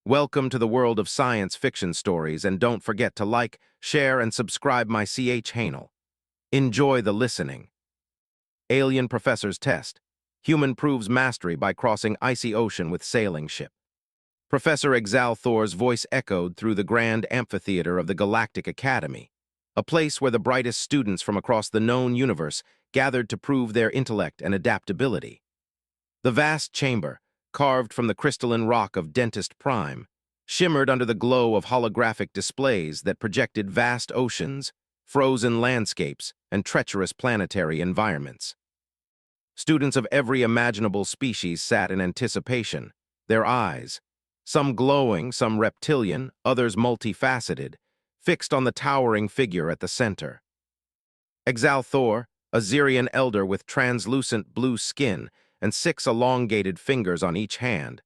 Welcome to the world of science fiction stories, and don't forget to like, share, and subscribe my Hanel. Enjoy the listening. Alien Professor's Test. Human proves mastery by crossing icy ocean with sailing ship. Professor Exal Thor's voice echoed through the grand amphitheater of the Galactic Academy, a place where the brightest students from across the known universe gathered to prove their intellect and adaptability. The vast chamber, carved from the crystalline rock of Dentist Prime, shimmered under the glow of holographic displays that projected vast oceans, frozen landscapes, and treacherous planetary environments. Students of every imaginable species sat in anticipation, their eyes, some glowing, some reptilian, others multifaceted, fixed on the towering figure at the center. Exal Thor, a Xerian elder with translucent blue skin and 6 elongated fingers on each hand,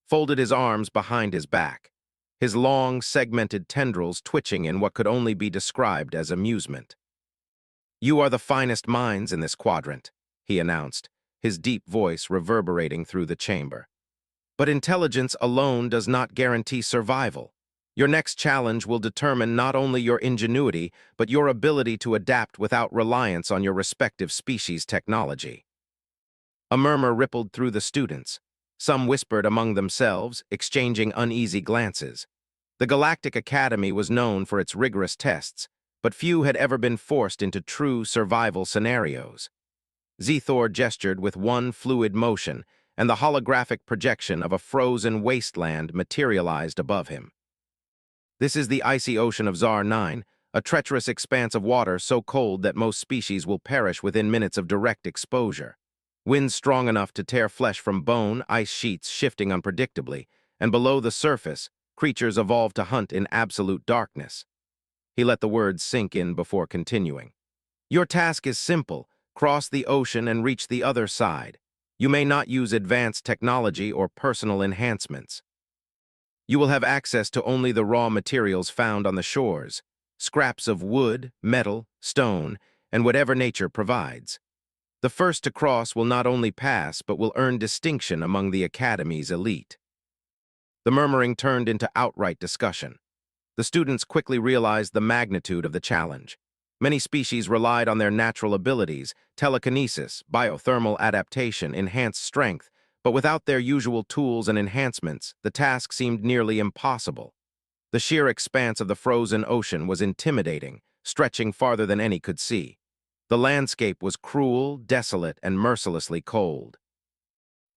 folded his arms behind his back, his long, segmented tendrils twitching in what could only be described as amusement. "You are the finest minds in this quadrant," he announced, his deep voice reverberating through the chamber. "But intelligence alone does not guarantee survival. Your next challenge will determine not only your ingenuity, but your ability to adapt without reliance on your respective species' technology." A murmur rippled through the students. Some whispered among themselves, exchanging uneasy glances. The Galactic Academy was known for its rigorous tests, but few had ever been forced into true survival scenarios. Zethor gestured with one fluid motion, and the holographic projection of a frozen wasteland materialized above him. "This is the icy ocean of Zar 9, a treacherous expanse of water so cold that most species will perish within minutes of direct exposure. Winds strong enough to tear flesh from bone, ice sheets shifting unpredictably, and below the surface, creatures evolve to hunt in absolute darkness." He let the words sink in before continuing. "Your task is simple: cross the ocean and reach the other side. You may not use advanced technology or personal enhancements. You will have access to only the raw materials found on the shores, scraps of wood, metal, stone, and whatever nature provides. The first to cross will not only pass, but will earn distinction among the Academy's elite." The murmuring turned into outright discussion. The students quickly realized the magnitude of the challenge. Many species relied on their natural abilities, telekinesis, biothermal adaptation, enhanced strength, but without their usual tools and enhancements, the task seemed nearly impossible. The sheer expanse of the frozen ocean was intimidating, stretching farther than any could see. The landscape was cruel, desolate, and mercilessly cold.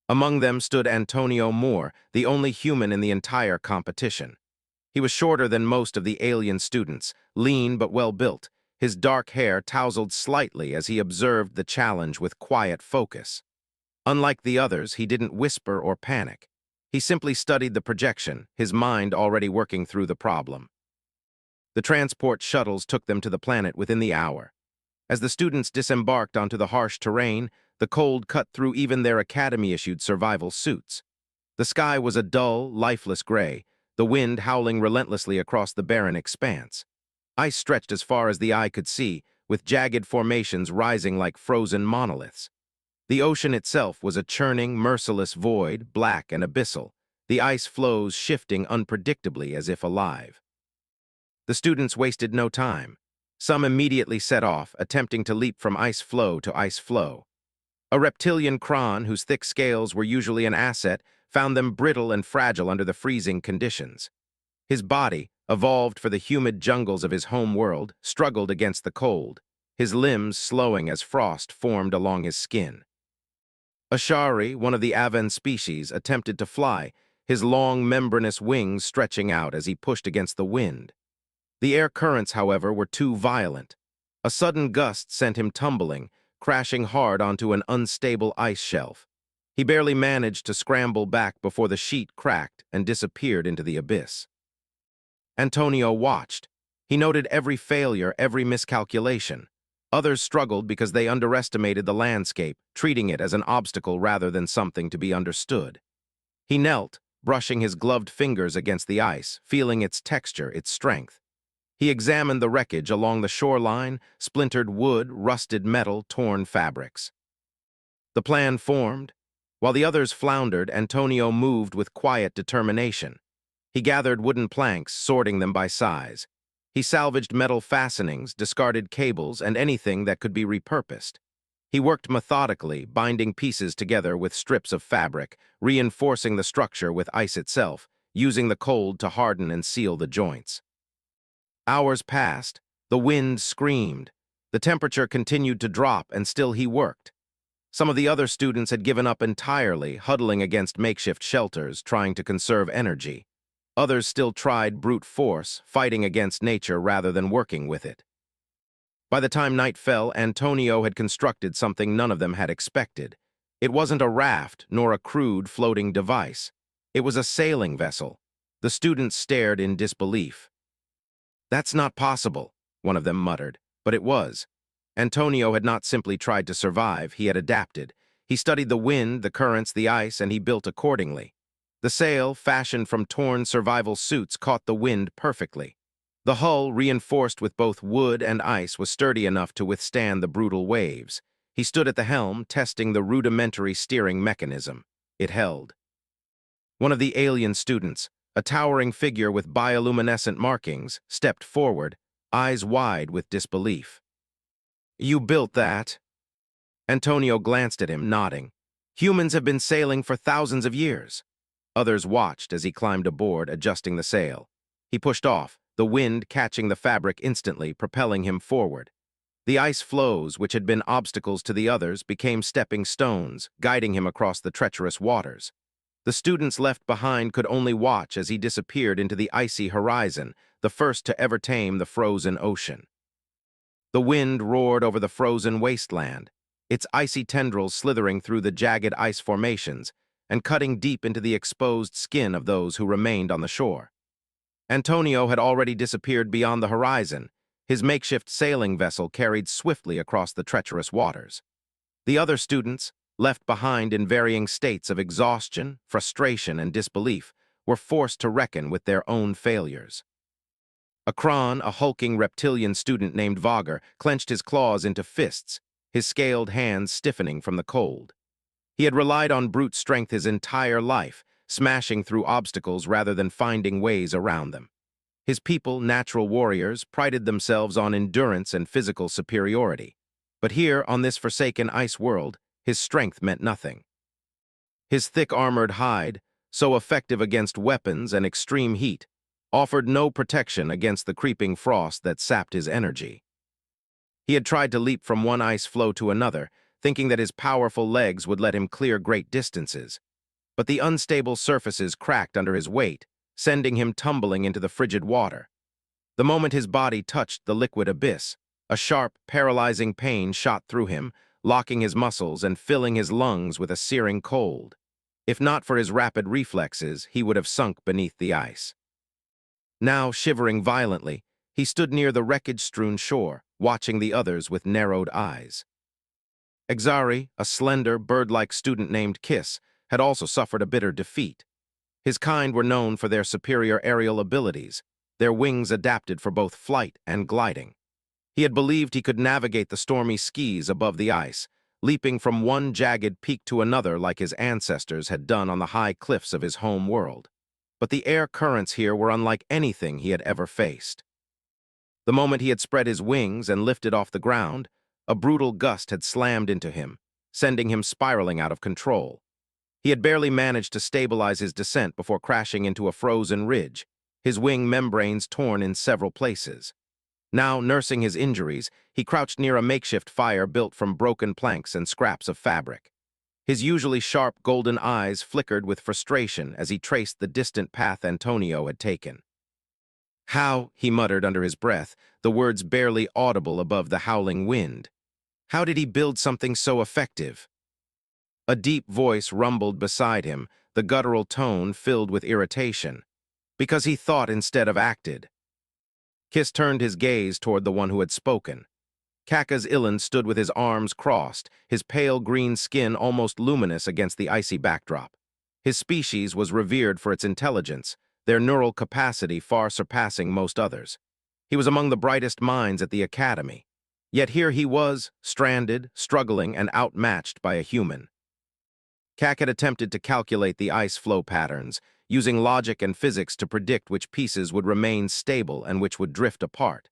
Among them stood Antonio Moore, the only human in the entire competition. He was shorter than most of the alien students, lean but well-built, his dark hair tousled slightly as he observed the challenge with quiet focus. Unlike the others, he didn't whisper or panic. He simply studied the projection, his mind already working through the problem. The transport shuttles took them to the planet within the hour. As the students disembarked onto the harsh terrain, the cold cut through even their Academy-issued survival suits. The sky was a dull, lifeless gray, the wind howling relentlessly across the barren expanse. Ice stretched as far as the eye could see, with jagged formations rising like frozen monoliths. The ocean itself was a churning, merciless void, black and abyssal, the ice flows shifting unpredictably as if alive. The students wasted no time. Some immediately set off, attempting to leap from ice floe to ice floe. A reptilian cron, whose thick scales were usually an asset, found them brittle and fragile under the freezing conditions. His body, evolved for the humid jungles of his home world, struggled against the cold, his limbs slowing as frost formed along his skin. Ashari, one of the Avan species, attempted to fly, his long membranous wings stretching out as he pushed against the wind. The air currents, however, were too violent. A sudden gust sent him tumbling, crashing hard onto an unstable ice shelf. He barely managed to scramble back before the sheet cracked and disappeared into the abyss. Antonio watched. He noted every failure, every miscalculation. Others struggled because they underestimated the landscape, treating it as an obstacle rather than something to be understood. He knelt, brushing his gloved fingers against the ice, feeling its texture, its strength. He examined the wreckage along the shoreline, splintered wood, rusted metal, torn fabrics. The plan formed. While the others floundered, Antonio moved with quiet determination. He gathered wooden planks, sorting them by size. He salvaged metal fastenings, discarded cables, and anything that could be repurposed. He worked methodically, binding pieces together with strips of fabric, reinforcing the structure with ice itself, using the cold to harden and seal the joints. Hours passed. The wind screamed. The temperature continued to drop, and still he worked. Some of the other students had given up entirely, huddling against makeshift shelters, trying to conserve energy. Others still tried brute force, fighting against nature rather than working with it. By the time night fell, Antonio had constructed something none of them had expected. It wasn't a raft, nor a crude floating device. It was a sailing vessel. The students stared in disbelief. "That's not possible," one of them muttered, but it was. Antonio had not simply tried to survive, he had adapted. He studied the wind, the currents, the ice, and he built accordingly. The sail, fashioned from torn survival suits, caught the wind perfectly. The hull, reinforced with both wood and ice, was sturdy enough to withstand the brutal waves. He stood at the helm, testing the rudimentary steering mechanism. It held. One of the alien students, a towering figure with bioluminescent markings, stepped forward, eyes wide with disbelief. "You built that?" Antonio glanced at him, nodding. "Humans have been sailing for thousands of years." Others watched as he climbed aboard, adjusting the sail. He pushed off, the wind catching the fabric instantly, propelling him forward. The ice floes, which had been obstacles to the others, became stepping stones, guiding him across the treacherous waters. The students left behind could only watch as he disappeared into the icy horizon, the first to ever tame the frozen ocean. The wind roared over the frozen wasteland, its icy tendrils slithering through the jagged ice formations and cutting deep into the exposed skin of those who remained on the shore. Antonio had already disappeared beyond the horizon, his makeshift sailing vessel carried swiftly across the treacherous waters. The other students, left behind in varying states of exhaustion, frustration, and disbelief, were forced to reckon with their own failures. Akron, a hulking reptilian student named Vogger, clenched his claws into fists, his scaled hands stiffening from the cold. He had relied on brute strength his entire life, smashing through obstacles rather than finding ways around them. His people, natural warriors, prided themselves on endurance and physical superiority. But here, on this forsaken ice world, his strength meant nothing. His thick armored hide, so effective against weapons and extreme heat, offered no protection against the creeping frost that sapped his energy. He had tried to leap from one ice floe to another, thinking that his powerful legs would let him clear great distances. But the unstable surfaces cracked under his weight, sending him tumbling into the frigid water. The moment his body touched the liquid abyss, a sharp, paralyzing pain shot through him, locking his muscles and filling his lungs with a searing cold. If not for his rapid reflexes, he would have sunk beneath the ice. Now, shivering violently, he stood near the wreckage-strewn shore, watching the others with narrowed eyes. Exari, a slender, bird-like student named Kiss, had also suffered a bitter defeat. His kind were known for their superior aerial abilities, their wings adapted for both flight and gliding. He had believed he could navigate the stormy skis above the ice, leaping from one jagged peak to another like his ancestors had done on the high cliffs of his home world. But the air currents here were unlike anything he had ever faced. The moment he had spread his wings and lifted off the ground, a brutal gust had slammed into him, sending him spiraling out of control. He had barely managed to stabilize his descent before crashing into a frozen ridge, his wing membranes torn in several places. Now, nursing his injuries, he crouched near a makeshift fire built from broken planks and scraps of fabric. His usually sharp golden eyes flickered with frustration as he traced the distant path Antonio had taken. "How," he muttered under his breath, the words barely audible above the howling wind. "How did he build something so effective?" A deep voice rumbled beside him, the guttural tone filled with irritation. "Because he thought instead of acted." Kiss turned his gaze toward the one who had spoken. Kaka's Ilan stood with his arms crossed, his pale green skin almost luminous against the icy backdrop. His species was revered for its intelligence, their neural capacity far surpassing most others. He was among the brightest minds at the academy. Yet here he was, stranded, struggling, and outmatched by a human. Kak had attempted to calculate the ice flow patterns, using logic and physics to predict which pieces would remain stable and which would drift apart.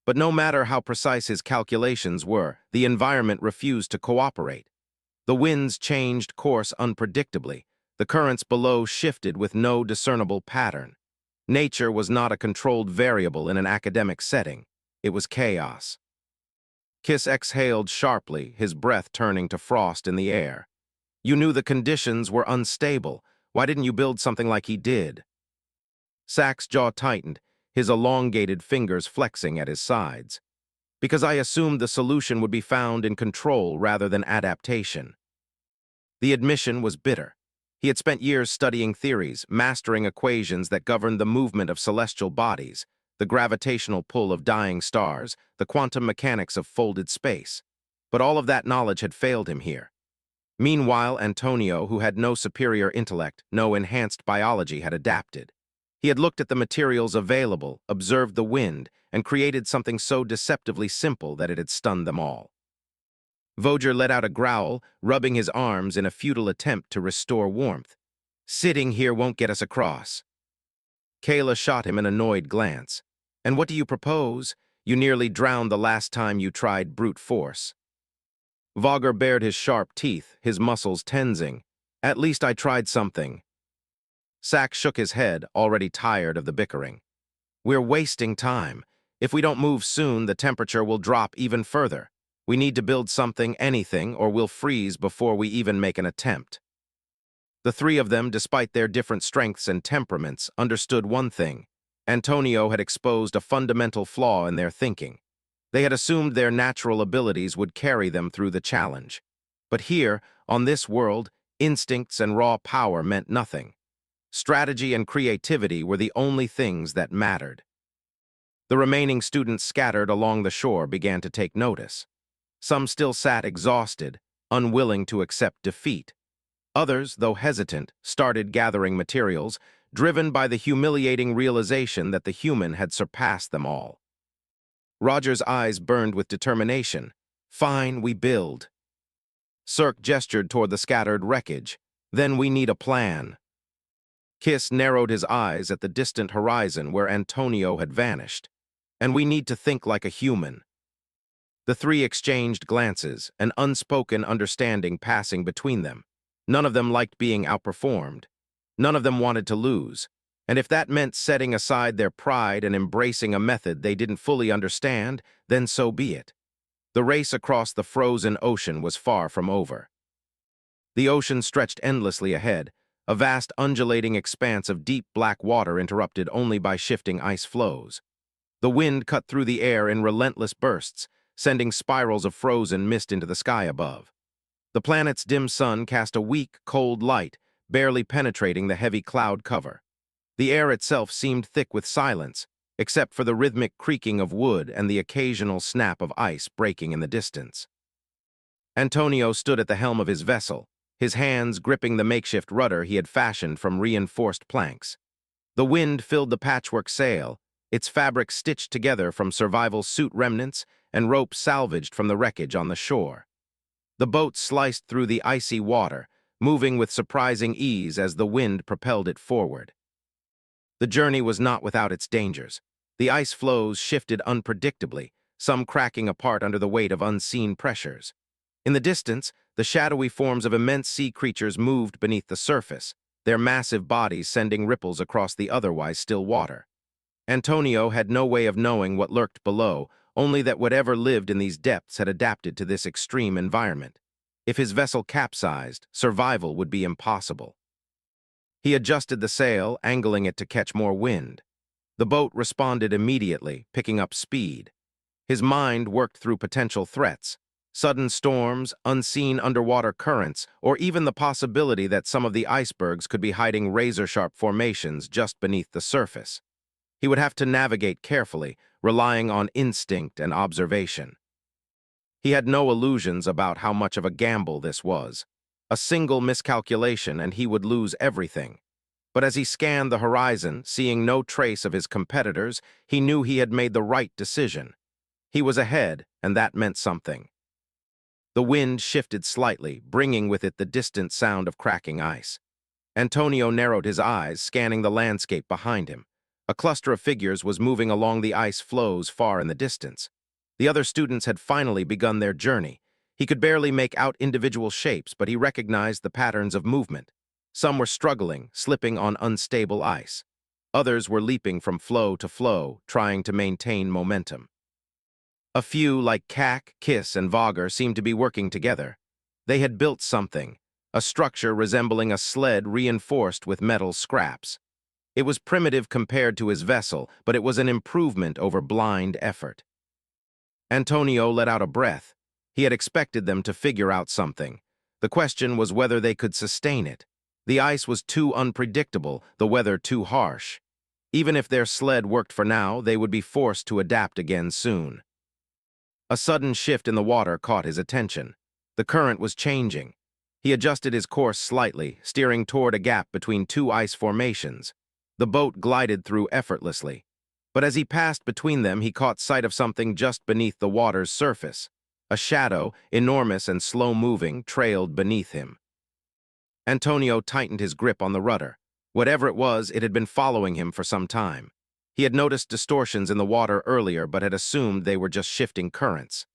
But no matter how precise his calculations were, the environment refused to cooperate. The winds changed course unpredictably. The currents below shifted with no discernible pattern. Nature was not a controlled variable in an academic setting. It was chaos. Kiss exhaled sharply, his breath turning to frost in the air. You knew the conditions were unstable. Why didn't you build something like he did? Sack's jaw tightened, his elongated fingers flexing at his sides. Because I assumed the solution would be found in control rather than adaptation. The admission was bitter. He had spent years studying theories, mastering equations that governed the movement of celestial bodies, the gravitational pull of dying stars, the quantum mechanics of folded space. But all of that knowledge had failed him here. Meanwhile, Antonio, who had no superior intellect, no enhanced biology, had adapted. He had looked at the materials available, observed the wind, and created something so deceptively simple that it had stunned them all. Voger let out a growl, rubbing his arms in a futile attempt to restore warmth. Sitting here won't get us across. Kayla shot him an annoyed glance. And what do you propose? You nearly drowned the last time you tried brute force. Voger bared his sharp teeth, his muscles tensing. At least I tried something. Sack shook his head, already tired of the bickering. We're wasting time. If we don't move soon, the temperature will drop even further. We need to build something, anything, or we'll freeze before we even make an attempt. The three of them, despite their different strengths and temperaments, understood one thing. Antonio had exposed a fundamental flaw in their thinking. They had assumed their natural abilities would carry them through the challenge. But here, on this world, instincts and raw power meant nothing. Strategy and creativity were the only things that mattered. The remaining students scattered along the shore began to take notice. Some still sat exhausted, unwilling to accept defeat. Others, though hesitant, started gathering materials, driven by the humiliating realization that the human had surpassed them all. Roger's eyes burned with determination. Fine, we build. Cirque gestured toward the scattered wreckage. Then we need a plan. Kiss narrowed his eyes at the distant horizon where Antonio had vanished. And we need to think like a human. The three exchanged glances, an unspoken understanding passing between them. None of them liked being outperformed. None of them wanted to lose. And if that meant setting aside their pride and embracing a method they didn't fully understand, then so be it. The race across the frozen ocean was far from over. The ocean stretched endlessly ahead, a vast undulating expanse of deep black water interrupted only by shifting ice flows. The wind cut through the air in relentless bursts, sending spirals of frozen mist into the sky above. The planet's dim sun cast a weak, cold light, barely penetrating the heavy cloud cover. The air itself seemed thick with silence, except for the rhythmic creaking of wood and the occasional snap of ice breaking in the distance. Antonio stood at the helm of his vessel, his hands gripping the makeshift rudder he had fashioned from reinforced planks. The wind filled the patchwork sail, its fabric stitched together from survival suit remnants and rope salvaged from the wreckage on the shore. The boat sliced through the icy water, moving with surprising ease as the wind propelled it forward. The journey was not without its dangers. The ice floes shifted unpredictably, some cracking apart under the weight of unseen pressures. In the distance, the shadowy forms of immense sea creatures moved beneath the surface, their massive bodies sending ripples across the otherwise still water. Antonio had no way of knowing what lurked below, only that whatever lived in these depths had adapted to this extreme environment. If his vessel capsized, survival would be impossible. He adjusted the sail, angling it to catch more wind. The boat responded immediately, picking up speed. His mind worked through potential threats, sudden storms, unseen underwater currents, or even the possibility that some of the icebergs could be hiding razor-sharp formations just beneath the surface. He would have to navigate carefully, relying on instinct and observation. He had no illusions about how much of a gamble this was. A single miscalculation and he would lose everything. But as he scanned the horizon, seeing no trace of his competitors, he knew he had made the right decision. He was ahead, and that meant something. The wind shifted slightly, bringing with it the distant sound of cracking ice. Antonio narrowed his eyes, scanning the landscape behind him. A cluster of figures was moving along the ice floes far in the distance. The other students had finally begun their journey. He could barely make out individual shapes, but he recognized the patterns of movement. Some were struggling, slipping on unstable ice. Others were leaping from floe to floe, trying to maintain momentum. A few, like Kak, Kiss, and Vogger, seemed to be working together. They had built something, a structure resembling a sled reinforced with metal scraps. It was primitive compared to his vessel, but it was an improvement over blind effort. Antonio let out a breath. He had expected them to figure out something. The question was whether they could sustain it. The ice was too unpredictable, the weather too harsh. Even if their sled worked for now, they would be forced to adapt again soon. A sudden shift in the water caught his attention. The current was changing. He adjusted his course slightly, steering toward a gap between two ice formations. The boat glided through effortlessly. But as he passed between them, he caught sight of something just beneath the water's surface. A shadow, enormous and slow-moving, trailed beneath him. Antonio tightened his grip on the rudder. Whatever it was, it had been following him for some time. He had noticed distortions in the water earlier, but had assumed they were just shifting currents.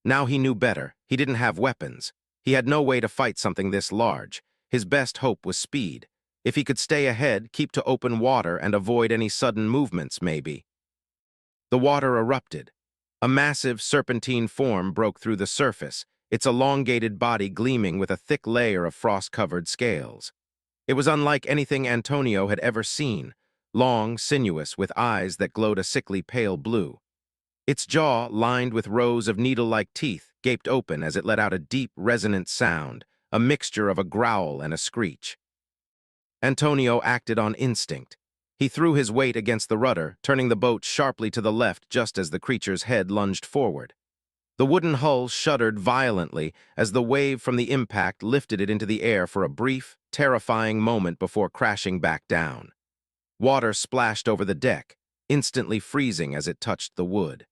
Now he knew better. He didn't have weapons. He had no way to fight something this large. His best hope was speed. If he could stay ahead, keep to open water, and avoid any sudden movements, maybe. The water erupted. A massive serpentine form broke through the surface, its elongated body gleaming with a thick layer of frost-covered scales. It was unlike anything Antonio had ever seen, long, sinuous, with eyes that glowed a sickly pale blue. Its jaw, lined with rows of needle-like teeth, gaped open as it let out a deep, resonant sound, a mixture of a growl and a screech. Antonio acted on instinct. He threw his weight against the rudder, turning the boat sharply to the left just as the creature's head lunged forward. The wooden hull shuddered violently as the wave from the impact lifted it into the air for a brief, terrifying moment before crashing back down. Water splashed over the deck, instantly freezing as it touched the wood.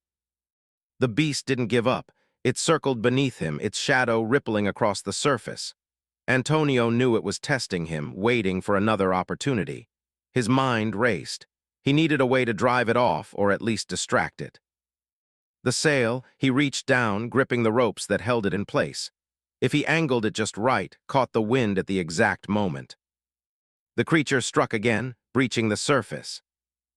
The beast didn't give up. It circled beneath him, its shadow rippling across the surface. Antonio knew it was testing him, waiting for another opportunity. His mind raced. He needed a way to drive it off, or at least distract it. The sail, he reached down, gripping the ropes that held it in place. If he angled it just right, caught the wind at the exact moment. The creature struck again, breaching the surface.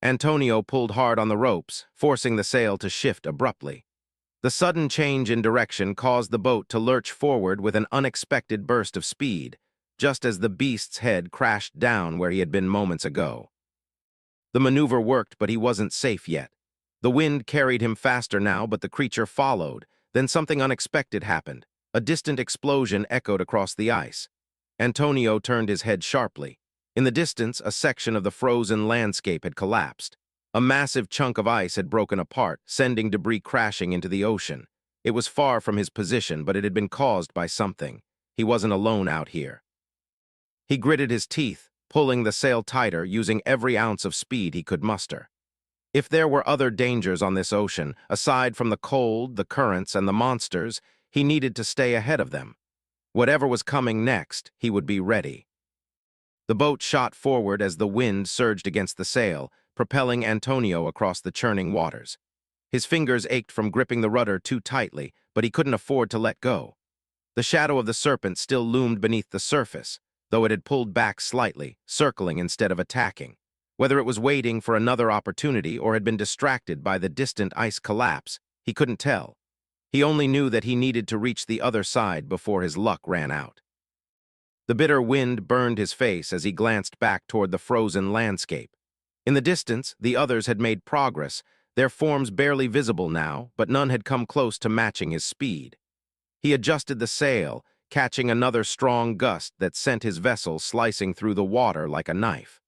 Antonio pulled hard on the ropes, forcing the sail to shift abruptly. The sudden change in direction caused the boat to lurch forward with an unexpected burst of speed, just as the beast's head crashed down where he had been moments ago. The maneuver worked, but he wasn't safe yet. The wind carried him faster now, but the creature followed. Then something unexpected happened. A distant explosion echoed across the ice. Antonio turned his head sharply. In the distance, a section of the frozen landscape had collapsed. A massive chunk of ice had broken apart, sending debris crashing into the ocean. It was far from his position, but it had been caused by something. He wasn't alone out here. He gritted his teeth, pulling the sail tighter, using every ounce of speed he could muster. If there were other dangers on this ocean, aside from the cold, the currents, and the monsters, he needed to stay ahead of them. Whatever was coming next, he would be ready. The boat shot forward as the wind surged against the sail, propelling Antonio across the churning waters. His fingers ached from gripping the rudder too tightly, but he couldn't afford to let go. The shadow of the serpent still loomed beneath the surface, though it had pulled back slightly, circling instead of attacking. Whether it was waiting for another opportunity or had been distracted by the distant ice collapse, he couldn't tell. He only knew that he needed to reach the other side before his luck ran out. The bitter wind burned his face as he glanced back toward the frozen landscape. In the distance, the others had made progress, their forms barely visible now, but none had come close to matching his speed. He adjusted the sail, catching another strong gust that sent his vessel slicing through the water like a knife.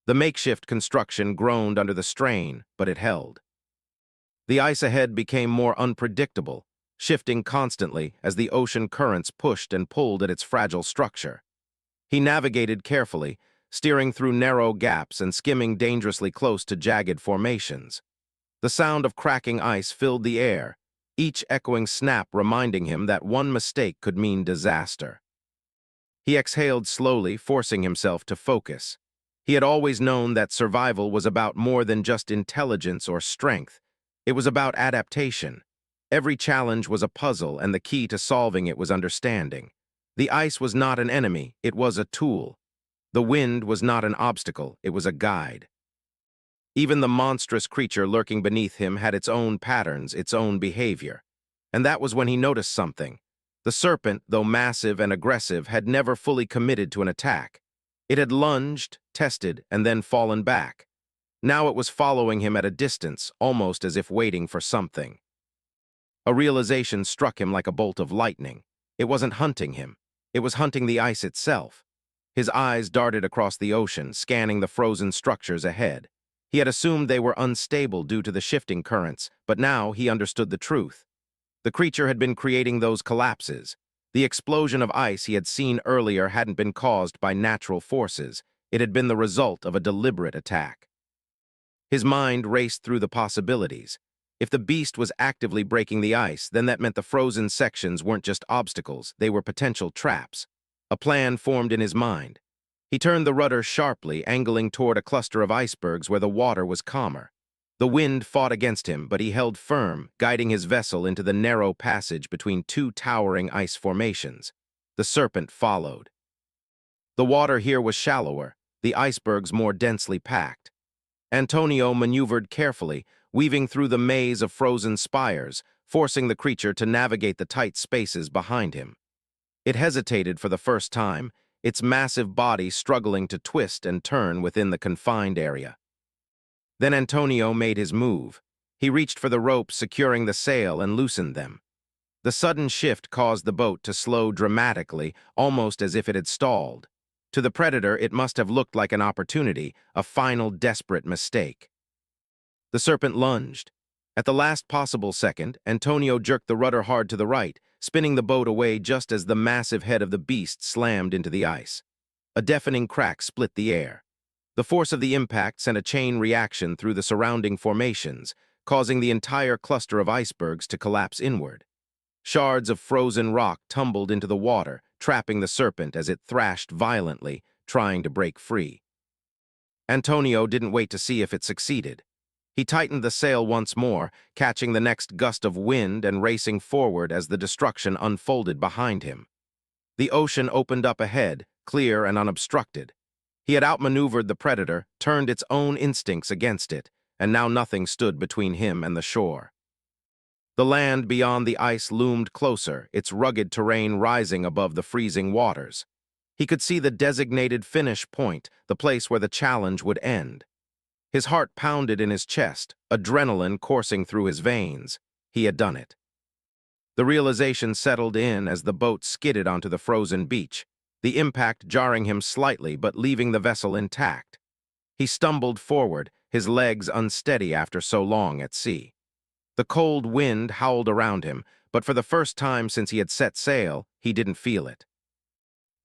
The makeshift construction groaned under the strain, but it held. The ice ahead became more unpredictable, shifting constantly as the ocean currents pushed and pulled at its fragile structure. He navigated carefully, steering through narrow gaps and skimming dangerously close to jagged formations. The sound of cracking ice filled the air, each echoing snap reminding him that one mistake could mean disaster. He exhaled slowly, forcing himself to focus. He had always known that survival was about more than just intelligence or strength. It was about adaptation. Every challenge was a puzzle, and the key to solving it was understanding. The ice was not an enemy, it was a tool. The wind was not an obstacle, it was a guide. Even the monstrous creature lurking beneath him had its own patterns, its own behavior. And that was when he noticed something. The serpent, though massive and aggressive, had never fully committed to an attack. It had lunged, tested, and then fallen back. Now it was following him at a distance, almost as if waiting for something. A realization struck him like a bolt of lightning. It wasn't hunting him. It was hunting the ice itself. His eyes darted across the ocean, scanning the frozen structures ahead. He had assumed they were unstable due to the shifting currents, but now he understood the truth. The creature had been creating those collapses. The explosion of ice he had seen earlier hadn't been caused by natural forces. It had been the result of a deliberate attack. His mind raced through the possibilities. If the beast was actively breaking the ice, then that meant the frozen sections weren't just obstacles, they were potential traps. A plan formed in his mind. He turned the rudder sharply, angling toward a cluster of icebergs where the water was calmer. The wind fought against him, but he held firm, guiding his vessel into the narrow passage between two towering ice formations. The serpent followed. The water here was shallower, the icebergs more densely packed. Antonio maneuvered carefully, weaving through the maze of frozen spires, forcing the creature to navigate the tight spaces behind him. It hesitated for the first time, its massive body struggling to twist and turn within the confined area. Then Antonio made his move. He reached for the ropes securing the sail and loosened them. The sudden shift caused the boat to slow dramatically, almost as if it had stalled. To the predator, it must have looked like an opportunity, a final desperate mistake. The serpent lunged. At the last possible second, Antonio jerked the rudder hard to the right, spinning the boat away just as the massive head of the beast slammed into the ice. A deafening crack split the air. The force of the impact sent a chain reaction through the surrounding formations, causing the entire cluster of icebergs to collapse inward. Shards of frozen rock tumbled into the water, trapping the serpent as it thrashed violently, trying to break free. Antonio didn't wait to see if it succeeded. He tightened the sail once more, catching the next gust of wind and racing forward as the destruction unfolded behind him. The ocean opened up ahead, clear and unobstructed. He had outmaneuvered the predator, turned its own instincts against it, and now nothing stood between him and the shore. The land beyond the ice loomed closer, its rugged terrain rising above the freezing waters. He could see the designated finish point, the place where the challenge would end. His heart pounded in his chest, adrenaline coursing through his veins. He had done it. The realization settled in as the boat skidded onto the frozen beach, the impact jarring him slightly but leaving the vessel intact. He stumbled forward, his legs unsteady after so long at sea. The cold wind howled around him, but for the first time since he had set sail, he didn't feel it.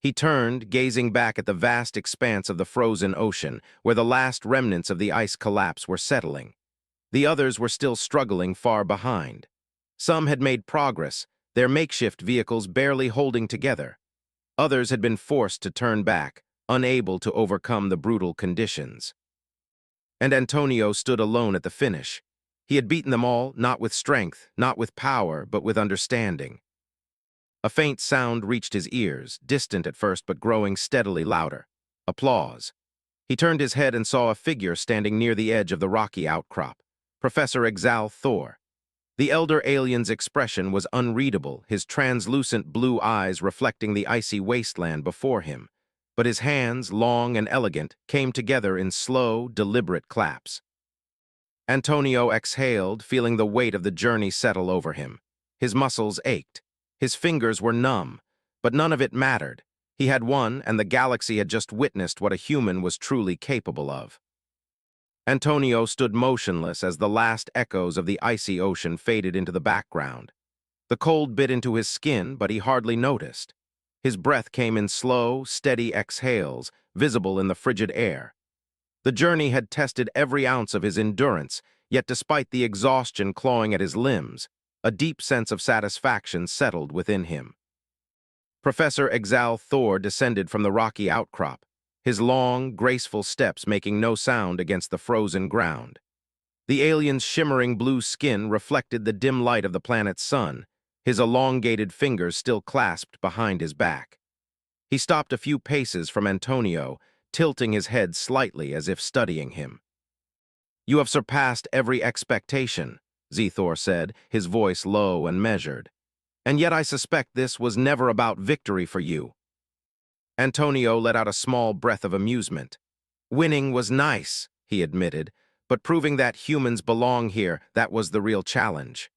He turned, gazing back at the vast expanse of the frozen ocean, where the last remnants of the ice collapse were settling. The others were still struggling far behind. Some had made progress, their makeshift vehicles barely holding together. Others had been forced to turn back, unable to overcome the brutal conditions. And Antonio stood alone at the finish. He had beaten them all, not with strength, not with power, but with understanding. A faint sound reached his ears, distant at first but growing steadily louder. Applause. He turned his head and saw a figure standing near the edge of the rocky outcrop. Professor Exal Thor. The elder alien's expression was unreadable, his translucent blue eyes reflecting the icy wasteland before him. But his hands, long and elegant, came together in slow, deliberate claps. Antonio exhaled, feeling the weight of the journey settle over him. His muscles ached. His fingers were numb, but none of it mattered. He had won, and the galaxy had just witnessed what a human was truly capable of. Antonio stood motionless as the last echoes of the icy ocean faded into the background. The cold bit into his skin, but he hardly noticed. His breath came in slow, steady exhales, visible in the frigid air. The journey had tested every ounce of his endurance, yet despite the exhaustion clawing at his limbs, a deep sense of satisfaction settled within him. Professor Exal Thor descended from the rocky outcrop, his long, graceful steps making no sound against the frozen ground. The alien's shimmering blue skin reflected the dim light of the planet's sun, his elongated fingers still clasped behind his back. He stopped a few paces from Antonio, tilting his head slightly as if studying him. "You have surpassed every expectation," Zethor said, his voice low and measured. "And yet I suspect this was never about victory for you." Antonio let out a small breath of amusement. "Winning was nice," he admitted, "but proving that humans belong here, that was the real challenge."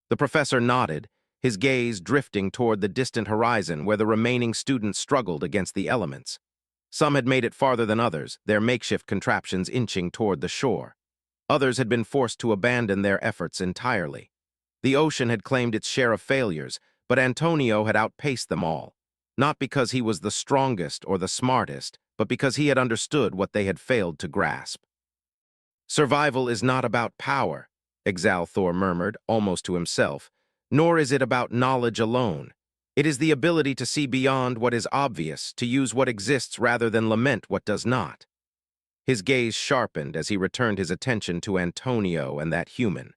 The professor nodded, his gaze drifting toward the distant horizon where the remaining students struggled against the elements. Some had made it farther than others, their makeshift contraptions inching toward the shore. Others had been forced to abandon their efforts entirely. The ocean had claimed its share of failures, but Antonio had outpaced them all, not because he was the strongest or the smartest, but because he had understood what they had failed to grasp. "Survival is not about power," Exal Thor murmured, almost to himself, "nor is it about knowledge alone. It is the ability to see beyond what is obvious, to use what exists rather than lament what does not." His gaze sharpened as he returned his attention to Antonio and that human.